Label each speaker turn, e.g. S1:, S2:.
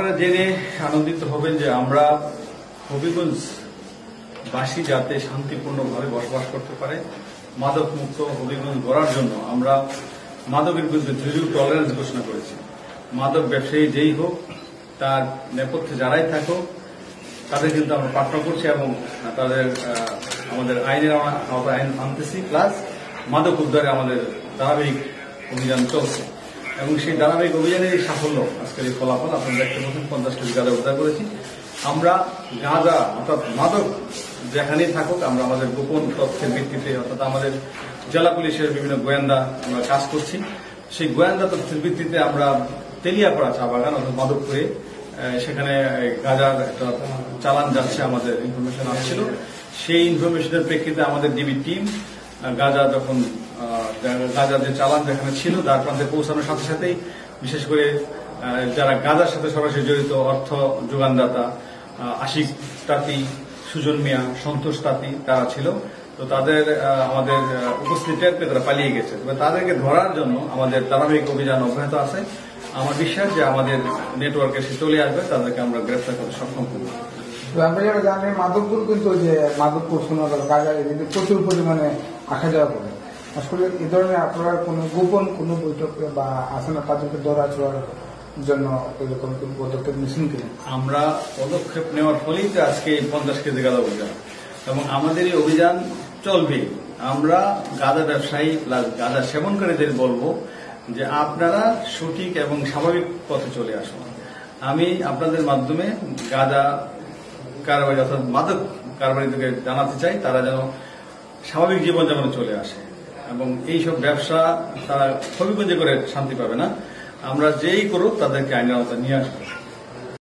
S1: আপনারা জেনে আনন্দিত হবেন যে আমরা হবিগঞ্জবাসী যাতে শান্তিপূর্ণভাবে বসবাস করতে পারে, মাদক মুক্ত হবিগঞ্জ গড়ার জন্য আমরা মাদকের বিরুদ্ধে জিরো টলারেন্স ঘোষণা করেছি। মাদক ব্যবসায়ী যেই হোক, তার নেপথ্যে যারাই থাকুক, তাদের কিন্তু আমরা পার্টনার করছি এবং তাদের আমাদের আইনের আওতায় আইন আনতেছি, প্লাস মাদক উদ্ধারে আমাদের ধারাবাহিক অভিযান চলছে এবং সেই ধারাবাহিক অভিযানের সাফল্য আজকের এই ফলাফল আপনারা দেখতে পাচ্ছেন। 50 কেজি গাঁজা উদ্ধার করেছি। আমরা গাঁজা অর্থাৎ মাদক যেখানেই থাকুক, আমরা আমাদের গোপন তথ্যের ভিত্তিতে অর্থাৎ আমাদের জেলা পুলিশের বিভিন্ন গোয়েন্দা আমরা কাজ করছি। সেই গোয়েন্দা তথ্যের ভিত্তিতে আমরা তেলিয়াপাড়া চা বাগান অর্থাৎ মাদকপুরে সেখানে গাঁজার একটা চালান যাচ্ছে, আমাদের ইনফরমেশন আসছিল। সেই ইনফরমেশনের প্রেক্ষিতে আমাদের ডিবি টিম গাঁজার যে চালান যেখানে ছিল তার প্রান্তে পৌঁছানোর সাথে সাথেই বিশেষ করে যারা গাঁজার সাথে সরাসরি জড়িত অর্থ যোগানদাতা আশিক তাঁতি, সুজন মিয়া, সন্তোষ তাঁতি তারা ছিল। তো তাদের আমাদের উপস্থিতি টের পেয়ে তারা পালিয়ে গেছে। তবে তাদেরকে ধরার জন্য আমাদের ধারাবাহিক অভিযান অব্যাহত আছে। আমার বিশ্বাস যে আমাদের নেটওয়ার্কে সে চলে আসবে, তাদেরকে আমরা গ্রেফতার করতে সক্ষম করব।
S2: আমরা যারা জানি মাদকগুলো কিন্তু যে মাদক গাঁজা কিন্তু প্রচুর পরিমাণে আসা যাওয়া করে। আসলে এ ধরনের আপনারা কোনো গোপন কোনো বৈঠক বা আসে না তাদেরকে ধরা ছোড়ার জন্য এরকম পদক্ষেপ নিচ্ছেন কিনা?
S1: আমরা পদক্ষেপ নেওয়ার ফলেই তো আজকে 50 কেজি গাঁজা অভিযান এবং আমাদের এই অভিযান চলবে। আমরা গাঁজা ব্যবসায়ী প্লাস গাঁজা সেবনকারীদের বলবো যে আপনারা সঠিক এবং স্বাভাবিক পথে চলে আসুন। আমি আপনাদের মাধ্যমে গাঁজা কারবারি অর্থাৎ মাদক কারবারিদেরকে জানাতে চাই তারা যেন স্বাভাবিক জীবনযাপনে চলে আসে এবং এইসব ব্যবসা তারা হবিগঞ্জে করে শান্তি পাবে না। আমরা যেই করুক তাদেরকে আইনের আওতায় নিয়ে আসবো।